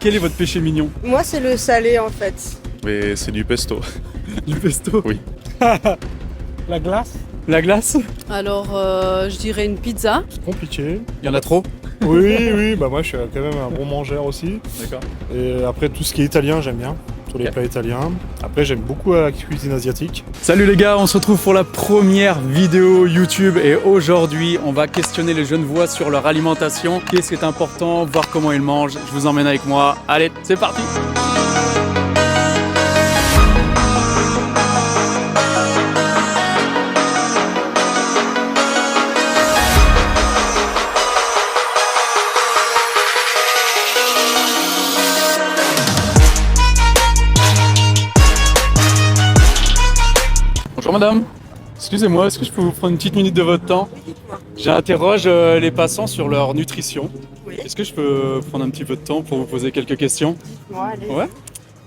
Quel est votre péché mignon? Moi, c'est le salé en fait. Mais c'est du pesto. Du pesto? Oui. La glace, La glace? Alors, je dirais une pizza. c'est compliqué. Il y en a trop? Oui, bah moi je suis quand même un bon mangeur aussi. D'accord. Et après tout ce qui est italien, j'aime bien. Tous les Ok. plats italiens. Après, j'aime beaucoup la cuisine asiatique. Salut les gars, on se retrouve pour la première vidéo YouTube et aujourd'hui on va questionner les Genevois sur leur alimentation. Qu'est-ce qui est important, voir comment ils mangent. Je vous emmène avec moi. Allez, c'est parti! Bonjour madame, excusez-moi, est-ce que je peux vous prendre une petite minute de votre temps? J'interroge les passants sur leur nutrition. Oui. Est-ce que je peux prendre un petit peu de temps pour vous poser quelques questions? Allez. Ouais.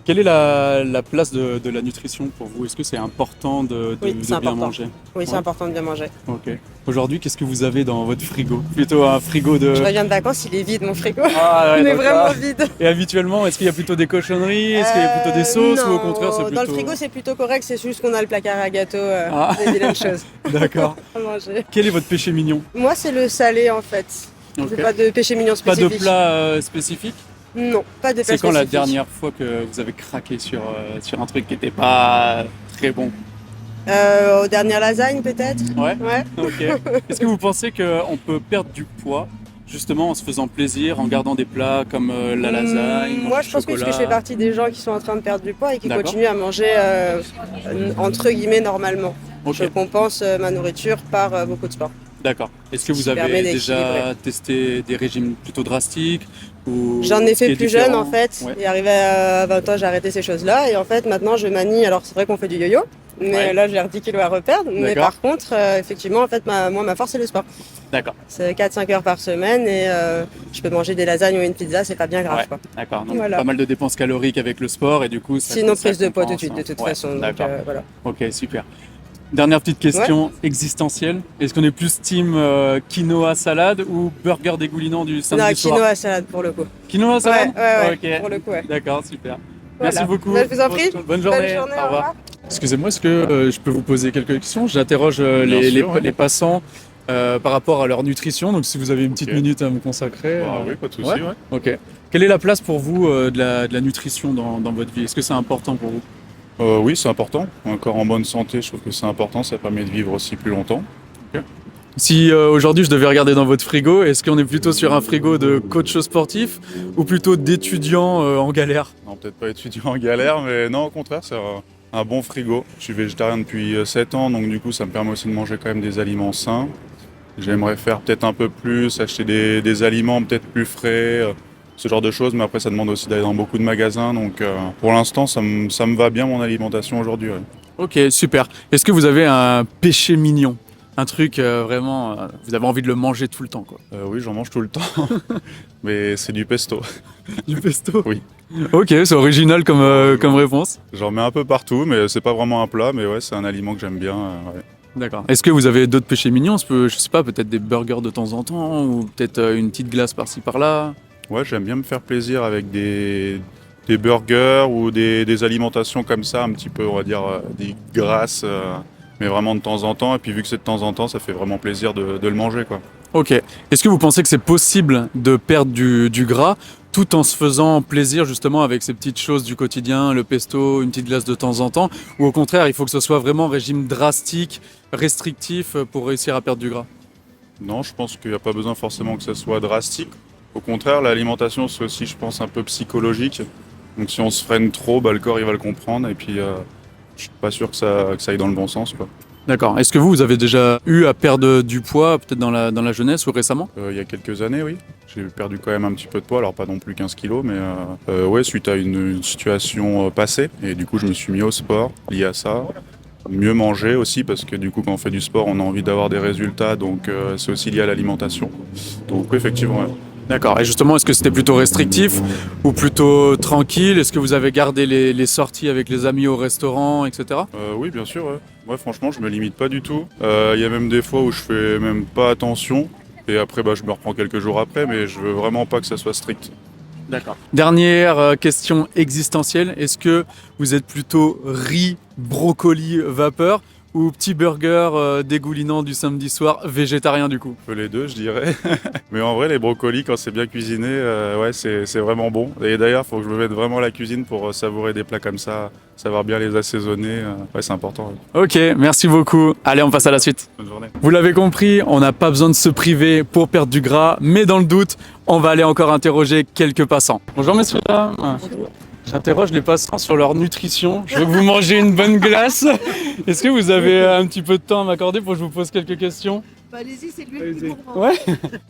Quelle est la place de la nutrition pour vous? Est-ce que c'est important de Oui, c'est bien important. manger? Oui, c'est Ouais. important de bien manger. Ok. Aujourd'hui, qu'est-ce que vous avez dans votre frigo? Plutôt un frigo de... Je reviens de vacances, il est vide mon frigo. Ah, ouais, il est donc vraiment là- vide. Et habituellement, est-ce qu'il y a plutôt des cochonneries? Est-ce qu'il y a plutôt des sauces ou au contraire c'est plutôt... Dans le frigo, c'est plutôt correct, c'est juste qu'on a le placard à gâteaux, Ah. des vilaines choses D'accord. à manger. Quel est votre péché mignon? Moi, c'est le salé en fait. Ok. J'ai pas de péché mignon Pas de spécifique. plat spécifique? Non, pas de plat C'est quand la spécifique. dernière fois que vous avez craqué sur un truc qui n'était pas très bon? Aux dernières lasagnes peut-être. Ouais. Ouais. Ok. Est-ce que vous pensez qu'on peut perdre du poids justement en se faisant plaisir, en gardant des plats comme la lasagne, Moi, manger je du pense que je chocolat? fais partie des gens qui sont en train de perdre du poids et qui D'accord. continuent à manger entre guillemets normalement. Ok. Je compense ma nourriture par beaucoup de sport. D'accord. Est-ce que vous Qui avez permet déjà d'équilibrer. testé des régimes plutôt drastiques ou J'en ai ce qui fait est plus jeune différent? en fait. Ouais. Et arrivé à 20 ans, j'ai arrêté ces choses-là. Et en fait, maintenant, je manie. Alors, c'est vrai qu'on fait du yo-yo. Mais Ouais. là, j'ai 10 kilos à reperdre. Mais D'accord. par contre, effectivement, en fait, moi, ma force, c'est le sport. D'accord. C'est 4-5 heures par semaine et je peux manger des lasagnes ou une pizza, c'est pas bien grave. Ouais. Quoi. D'accord. Donc Voilà. pas mal de dépenses caloriques avec le sport et du coup ça Sinon, ça prise de poids tout de compense, suite, de hein. toute Ouais, façon. Donc, D'accord. voilà. Ok, super. Dernière petite question existentielle. Est-ce qu'on est plus team quinoa salade ou burger dégoulinant du samedi Non, soir? quinoa salade pour le coup. Quinoa salade? Ouais, Ok. pour le coup, ouais. D'accord, super. Voilà. Merci beaucoup. Bah, je vous en prie. Bonne journée. Bonne journée, au revoir. Excusez-moi, est-ce que je peux vous poser quelques questions? J'interroge les passants par rapport à leur nutrition. Donc si vous avez une petite Ok. minute à me consacrer. Oui, pas de souci. ouais. Ouais. Ok. Quelle est la place pour vous de la nutrition dans votre vie? Est-ce que c'est important pour vous? Oui, c'est important. Un corps en bonne santé, je trouve que c'est important. Ça permet de vivre aussi plus longtemps. Si aujourd'hui je devais regarder dans votre frigo, est-ce qu'on est plutôt sur un frigo de coach sportif ou plutôt d'étudiants en galère? Non, peut-être pas étudiant en galère, mais non, au contraire, c'est un bon frigo. Je suis végétarien depuis 7 ans, donc du coup, ça me permet aussi de manger quand même des aliments sains. J'aimerais faire peut-être un peu plus, acheter des aliments peut-être plus frais, ce genre de choses, mais après, ça demande aussi d'aller dans beaucoup de magasins. Donc pour l'instant, ça me va bien mon alimentation aujourd'hui. Ouais. Ok, super. Est-ce que vous avez un péché mignon? Un truc vraiment, vous avez envie de le manger tout le temps, quoi. Oui, j'en mange tout le temps, mais c'est du pesto. Du pesto? Oui. Ok, c'est original comme réponse. J'en mets un peu partout, mais c'est pas vraiment un plat, mais ouais, c'est un aliment que j'aime bien. Ouais. D'accord. Est-ce que vous avez d'autres péchés mignons? Je sais pas, peut-être des burgers de temps en temps ou peut-être une petite glace par-ci par-là? Ouais, j'aime bien me faire plaisir avec des burgers ou des alimentations comme ça, un petit peu, on va dire, des grasses, mais vraiment de temps en temps. Et puis vu que c'est de temps en temps, ça fait vraiment plaisir de le manger, quoi. Ok. Est-ce que vous pensez que c'est possible de perdre du gras tout en se faisant plaisir justement avec ces petites choses du quotidien, le pesto, une petite glace de temps en temps? Ou au contraire, il faut que ce soit vraiment régime drastique, restrictif pour réussir à perdre du gras? Non, je pense qu'il n'y a pas besoin forcément que ça soit drastique. Au contraire, l'alimentation, c'est aussi, je pense, un peu psychologique. Donc si on se freine trop, le corps, il va le comprendre. Et puis, je suis pas sûr que ça aille dans le bon sens, quoi. D'accord. Est-ce que vous avez déjà eu à perdre du poids, peut-être dans la jeunesse ou récemment? Il y a quelques années, oui. J'ai perdu quand même un petit peu de poids, alors pas non plus 15 kilos, mais ouais, suite à une situation passée. Et du coup, je me suis mis au sport lié à ça. Mieux manger aussi, parce que du coup, quand on fait du sport, on a envie d'avoir des résultats, donc c'est aussi lié à l'alimentation. Donc effectivement, ouais. D'accord. Et justement, est-ce que c'était plutôt restrictif ou plutôt tranquille? Est-ce que vous avez gardé les sorties avec les amis au restaurant, etc.? Oui, bien sûr, ouais. Ouais, franchement, je me limite pas du tout. Il y a même des fois où je fais même pas attention. Et après, je me reprends quelques jours après, mais je veux vraiment pas que ça soit strict. D'accord. Dernière question existentielle. Est-ce que vous êtes plutôt riz, brocoli, vapeur ou petit burger dégoulinant du samedi soir, végétarien du coup? Un peu les deux, je dirais. Mais en vrai, les brocolis, quand c'est bien cuisiné, ouais, c'est vraiment bon. Et d'ailleurs, il faut que je me mette vraiment à la cuisine pour savourer des plats comme ça, savoir bien les assaisonner. Ouais, c'est important. Ouais. Ok, merci beaucoup. Allez, on passe à la suite. Bonne journée. Vous l'avez compris, on n'a pas besoin de se priver pour perdre du gras, mais dans le doute, on va aller encore interroger quelques passants. Bonjour messieurs, dames. J'interroge les passants sur leur nutrition. Je veux que vous mangez une bonne glace. Est-ce que vous avez un petit peu de temps à m'accorder pour que je vous pose quelques questions? Allez-y, c'est lui qui comprend. Ouais.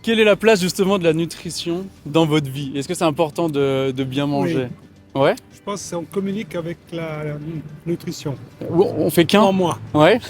Quelle est la place justement de la nutrition dans votre vie? Est-ce que c'est important de bien manger? Ouais. Je pense qu'on communique avec la nutrition. On fait qu'un? En moi. Ouais.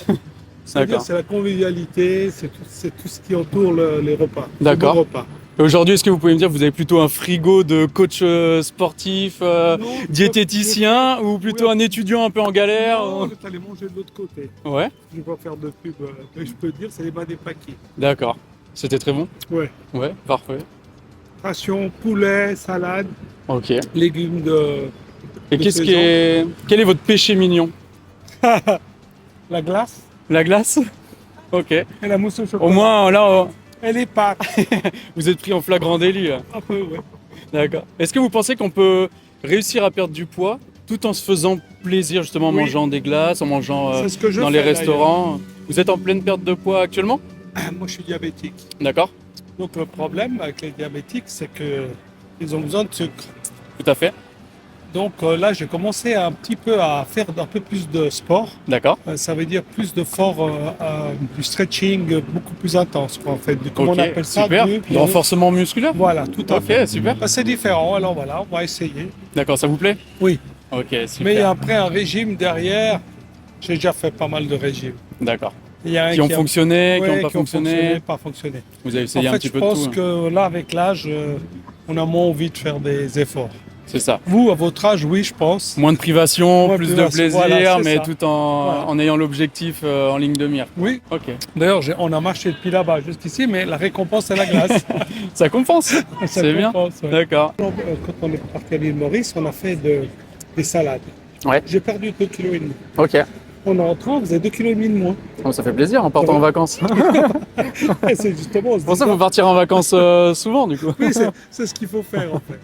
C'est-à-dire D'accord. c'est la convivialité, c'est tout ce qui entoure les repas. D'accord. Les bons repas. Et aujourd'hui, est-ce que vous pouvez me dire que vous avez plutôt un frigo de coach sportif, Non, diététicien, ou plutôt oui, un étudiant un peu en galère? Non, on est allé manger de l'autre côté. Ouais, Je ne vais pas faire de pub, mais je peux dire c'est les bas des paquets. d'accord. C'était très bon? Ouais. Ouais, parfait. Ration, poulet, salade, Ok. légumes de Et de qu'est-ce qui saison. est... Quel est votre péché mignon? La glace La glace? Ok. et la mousse au chocolat. Au moins, là, Et les pâtes. vous êtes pris en flagrant délit. Là. Un peu, ouais. D'accord. Est-ce que vous pensez qu'on peut réussir à perdre du poids tout en se faisant plaisir, justement, en Oui. mangeant des glaces, en mangeant C'est ce que je dans fais, les d'ailleurs. restaurants? Vous êtes en pleine perte de poids actuellement? Moi, je suis diabétique. D'accord. Donc, le problème avec les diabétiques, c'est qu'ils ont besoin de sucre. Tout à fait. Donc là, j'ai commencé un petit peu à faire un peu plus de sport. D'accord. Ça veut dire plus de fort, du stretching beaucoup plus intense, quoi, en fait. Comment Ok, on appelle ça? super. Du- De renforcement musculaire? Voilà, tout à fait. Ok, super. C'est différent, alors voilà, on va essayer. D'accord, ça vous plaît? Oui. Ok, super. Mais après un régime derrière, j'ai déjà fait pas mal de régimes. D'accord. Il y a un Qui ont a- fonctionné, qui ouais, n'ont pas fonctionné. pas fonctionné. Vous avez En essayé un fait, petit je peu de pense tout. que là, avec l'âge, on a moins envie de faire des efforts. C'est ça. Vous, à votre âge, oui, je pense. Moins de privation, Moins de plus de privation, plaisir, voilà, c'est mais ça. tout en, Voilà. en ayant l'objectif en ligne de mire. Oui. Ok. D'ailleurs, on a marché depuis là-bas jusqu'ici, mais la récompense, c'est la glace. Ça compense. Ça C'est bien. compense, ouais. D'accord. Quand on est parti à l'île Maurice, on a fait des salades. Ouais. J'ai perdu 2,5 kg. Ok. On est rentré, on faisait 2,5 kg de moins. Oh, ça fait plaisir en partant en vacances. Et c'est justement, on se Pour dit ça, il faut partir en vacances souvent, du coup. oui, c'est ce qu'il faut faire en fait.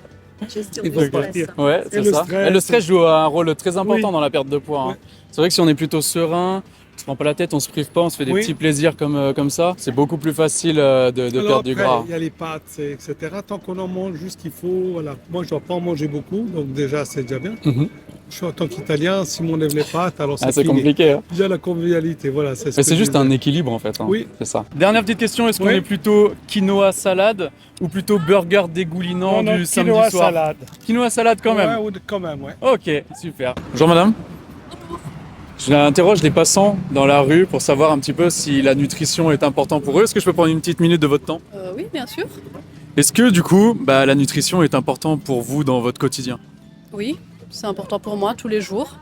Gestion Il du faut stress. partir. Ouais, Et c'est le ça. stress. Et le stress joue un rôle très important Oui. dans la perte de poids. hein. Ouais. C'est vrai que si on est plutôt serein, on se prend pas la tête, on se prive pas, on se fait des Oui. petits plaisirs comme ça, c'est beaucoup plus facile de Alors perdre du après, gras. il y a les pâtes, etc. Tant qu'on en mange juste ce qu'il faut, voilà. Moi, je ne dois pas en manger beaucoup, donc déjà, c'est déjà bien. Mhm. Je suis en tant qu'Italien, si on lève les pâtes, alors Ah, c'est c'est fini. compliqué. hein. Il y a la convivialité, voilà. Ce Mais que c'est je juste disais. un équilibre en fait. hein. Oui. C'est ça. Dernière petite question, est-ce qu'on Oui. est plutôt quinoa salade ou plutôt burger dégoulinant Non, du samedi quinoa soir? salade. Quinoa salade quand même. Ouais, quand même, ouais. Ok, super. Bonjour madame. J'interroge les passants dans la rue pour savoir un petit peu si la nutrition est importante pour eux. Est-ce que je peux prendre une petite minute de votre temps? Oui, bien sûr. Est-ce que du coup, la nutrition est importante pour vous dans votre quotidien? Oui, c'est important pour moi tous les jours.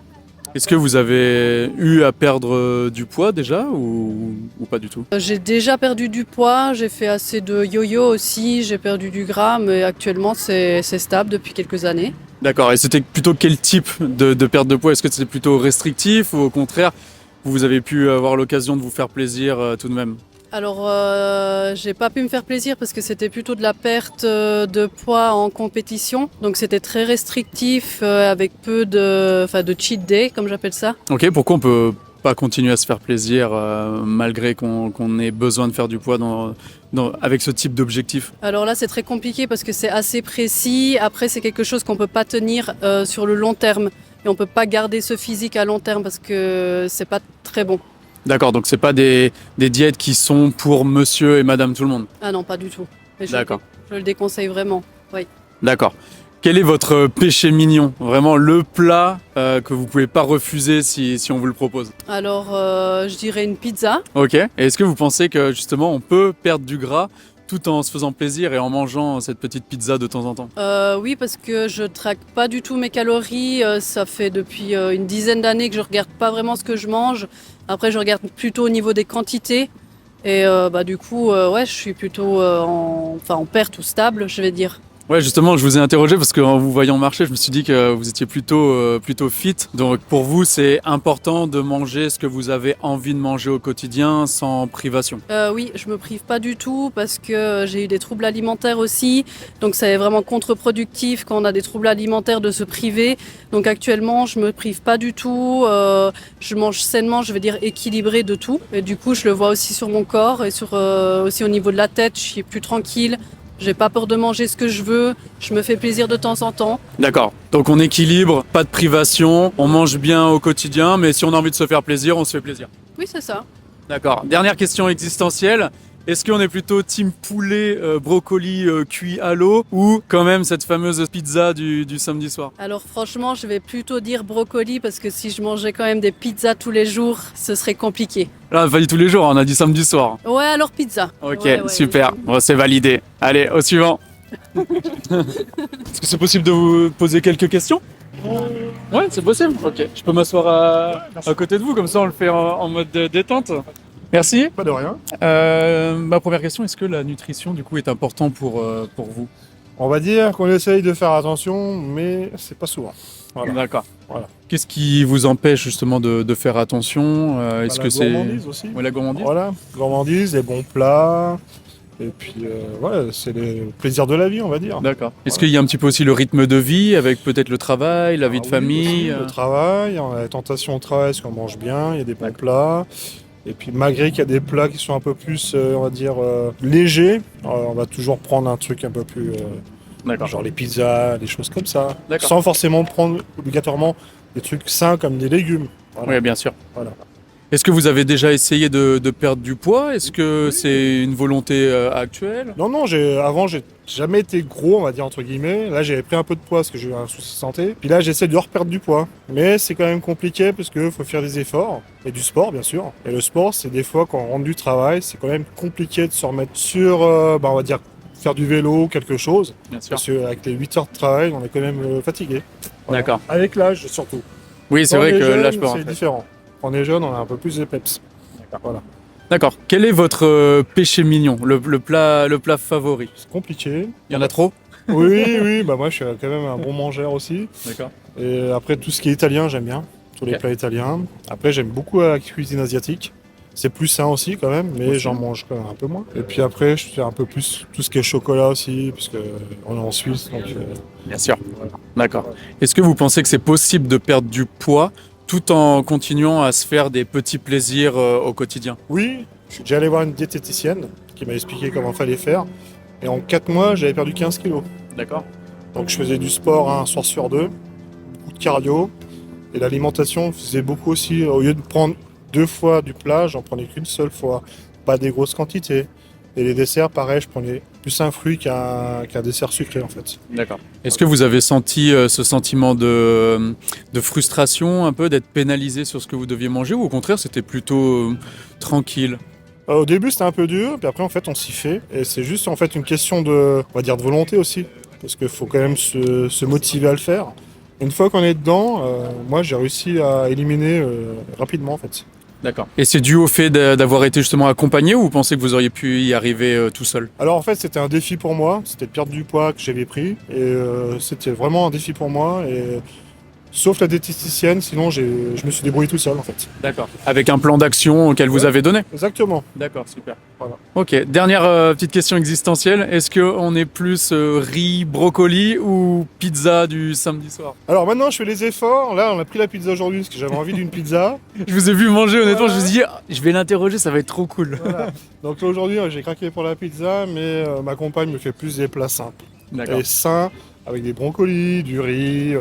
Est-ce que vous avez eu à perdre du poids déjà ou pas du tout? J'ai déjà perdu du poids, j'ai fait assez de yo-yo aussi, j'ai perdu du gras, mais actuellement c'est stable depuis quelques années. D'accord, et c'était plutôt quel type de perte de poids? Est-ce que c'était plutôt restrictif ou au contraire, vous avez pu avoir l'occasion de vous faire plaisir tout de même? Alors, j'ai pas pu me faire plaisir parce que c'était plutôt de la perte de poids en compétition. Donc, c'était très restrictif avec peu de cheat day, comme j'appelle ça. Ok, pourquoi on peut pas continuer à se faire plaisir malgré qu'on ait besoin de faire du poids avec ce type d'objectif? Alors là, c'est très compliqué parce que c'est assez précis. Après, c'est quelque chose qu'on peut pas tenir sur le long terme. Et on peut pas garder ce physique à long terme parce que c'est pas très bon. D'accord, donc c'est pas des diètes qui sont pour monsieur et madame tout le monde? Ah non, pas du tout. Et D'accord. Je le déconseille vraiment. Oui. D'accord. Quel est votre péché mignon? Vraiment le plat que vous pouvez pas refuser si on vous le propose? Alors, je dirais une pizza. Ok. Et est-ce que vous pensez que justement on peut perdre du gras tout en se faisant plaisir et en mangeant cette petite pizza de temps en temps? Oui, parce que je traque pas du tout mes calories. Ça fait depuis une dizaine d'années que je regarde pas vraiment ce que je mange. Après, je regarde plutôt au niveau des quantités. Et du coup, ouais, je suis plutôt en perte ou stable, je vais dire. Ouais, justement, je vous ai interrogé parce qu'en vous voyant marcher, je me suis dit que vous étiez plutôt fit. Donc pour vous, c'est important de manger ce que vous avez envie de manger au quotidien sans privation. Oui, je me prive pas du tout parce que j'ai eu des troubles alimentaires aussi. Donc c'est vraiment contre-productif quand on a des troubles alimentaires de se priver. Donc actuellement, je me prive pas du tout. Je mange sainement, je veux dire équilibré de tout. Et du coup, je le vois aussi sur mon corps et aussi au niveau de la tête, je suis plus tranquille. J'ai pas peur de manger ce que je veux, je me fais plaisir de temps en temps. D'accord. Donc on équilibre, pas de privation, on mange bien au quotidien, mais si on a envie de se faire plaisir, on se fait plaisir. Oui, c'est ça. D'accord. Dernière question existentielle. Est-ce qu'on est plutôt team poulet, brocoli cuit à l'eau ou quand même cette fameuse pizza du samedi soir? Alors franchement, je vais plutôt dire brocoli parce que si je mangeais quand même des pizzas tous les jours, ce serait compliqué. Là, pas dit tous les jours, on a dit samedi soir. Ouais, alors pizza. Ok, Ouais, super. Bon, c'est validé. Allez, au suivant. Est-ce que c'est possible de vous poser quelques questions? Ouais, c'est possible. Ok. Je peux m'asseoir à côté de vous, comme ça on le fait en mode détente. Merci. Pas de rien. Ma première question, est-ce que la nutrition du coup est important pour vous? On va dire qu'on essaye de faire attention, mais c'est pas souvent. Voilà. D'accord. Voilà. Qu'est-ce qui vous empêche justement de faire attention? Est-ce La que c'est gourmandise aussi. Ouais, la gourmandise? Voilà, gourmandise, des bons plats. Et puis, ouais, c'est le plaisir de la vie, on va dire. D'accord. Est-ce qu'il y a un petit peu aussi le rythme de vie avec peut-être le travail, la vie de Ah oui, famille? aussi, le travail, on a la tentation au travail, parce qu'on mange bien, il y a des bons plats. Et puis malgré qu'il y a des plats qui sont un peu plus, on va dire, légers, on va toujours prendre un truc un peu plus, D'accord. genre les pizzas, des choses comme ça. D'accord. Sans forcément prendre obligatoirement des trucs sains comme des légumes. Voilà. Oui, bien sûr. Voilà. Est-ce que vous avez déjà essayé de perdre du poids? Est-ce que c'est une volonté actuelle? Non, avant, j'ai jamais été gros, on va dire, entre guillemets. Là, j'avais pris un peu de poids parce que j'ai eu un souci de santé. Puis là, j'essaie de reperdre du poids. Mais c'est quand même compliqué parce qu'il faut faire des efforts. Et du sport, bien sûr. Et le sport, c'est des fois, quand on rentre du travail, c'est quand même compliqué de se remettre sur, on va dire, faire du vélo ou quelque chose. Bien sûr. Parce qu'avec les 8 heures de travail, on est quand même fatigué. Voilà. D'accord. Avec l'âge, surtout. Oui, c'est Quand vrai on est que jeune, là, je peux c'est rentrer. différent. Quand on est jeune, on a un peu plus de peps. Voilà. D'accord. Quel est votre péché mignon, le plat favori? C'est compliqué. Il y en a trop? Oui, bah moi je suis quand même un bon mangeur aussi. D'accord. Et après tout ce qui est italien, j'aime bien. Tous les Ok. plats italiens. Après j'aime beaucoup la cuisine asiatique. C'est plus sain aussi quand même, mais Aussi. j'en mange quand même un peu moins. Et puis après je fais un peu plus tout ce qui est chocolat aussi, puisque on est en Suisse. Donc, Bien sûr. D'accord. Est-ce que vous pensez que c'est possible de perdre du poids tout en continuant à se faire des petits plaisirs au quotidien? oui, je suis déjà allé voir une diététicienne qui m'a expliqué comment fallait faire. Et en 4 mois, j'avais perdu 15 kilos. D'accord. Donc je faisais du sport un soir sur deux, beaucoup de cardio. Et l'alimentation faisait beaucoup aussi. Au lieu de prendre 2 fois du plat, j'en prenais qu'une seule fois. Pas des grosses quantités. Et les desserts, pareil, je prenais plus un fruit qu'un dessert sucré en fait. D'accord. Est-ce que vous avez senti ce sentiment de frustration, un peu d'être pénalisé sur ce que vous deviez manger, ou au contraire c'était plutôt tranquille? Au début c'était un peu dur, puis après en fait on s'y fait. Et c'est juste en fait une question de, on va dire, de volonté aussi. Parce qu'il faut quand même se motiver à le faire. Une fois qu'on est dedans, moi j'ai réussi à éliminer rapidement en fait. D'accord. Et c'est dû au fait d'avoir été justement accompagné, ou vous pensez que vous auriez pu y arriver tout seul? Alors en fait c'était un défi pour moi, c'était de perdre du poids que j'avais pris. Et c'était vraiment un défi pour moi. Et sauf la diététicienne, sinon je me suis débrouillé tout seul en fait. D'accord. Avec un plan d'action qu'elle vous avait donné? Exactement. D'accord, super. Voilà. Ok, dernière petite question existentielle. Est-ce qu'on est plus riz, brocoli ou pizza du samedi soir? Alors maintenant je fais les efforts, là on a pris la pizza aujourd'hui parce que j'avais envie d'une pizza. Je vous ai vu manger, honnêtement, Voilà. je me suis dit, ah, je vais l'interroger, ça va être trop cool. Voilà. Donc là, aujourd'hui j'ai craqué pour la pizza, mais ma compagne me fait plus des plats simples. D'accord. Et sains, avec des brocolis, du riz,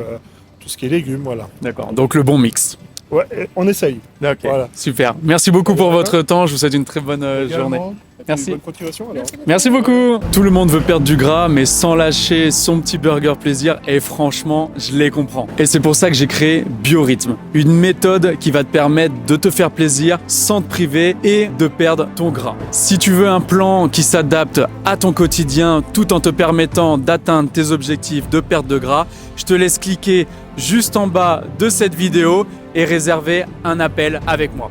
tout ce qui est légumes, voilà. D'accord, donc le bon mix. Ouais, on essaye. Ok, Voilà. super. Merci beaucoup pour Voilà. votre temps, je vous souhaite une très bonne journée. Également. Merci. Bonne continuation alors. Merci beaucoup. Tout le monde veut perdre du gras, mais sans lâcher son petit burger plaisir. Et franchement, je les comprends. Et c'est pour ça que j'ai créé Biorhythme, une méthode qui va te permettre de te faire plaisir sans te priver et de perdre ton gras. Si tu veux un plan qui s'adapte à ton quotidien tout en te permettant d'atteindre tes objectifs de perte de gras, je te laisse cliquer juste en bas de cette vidéo et réserver un appel avec moi.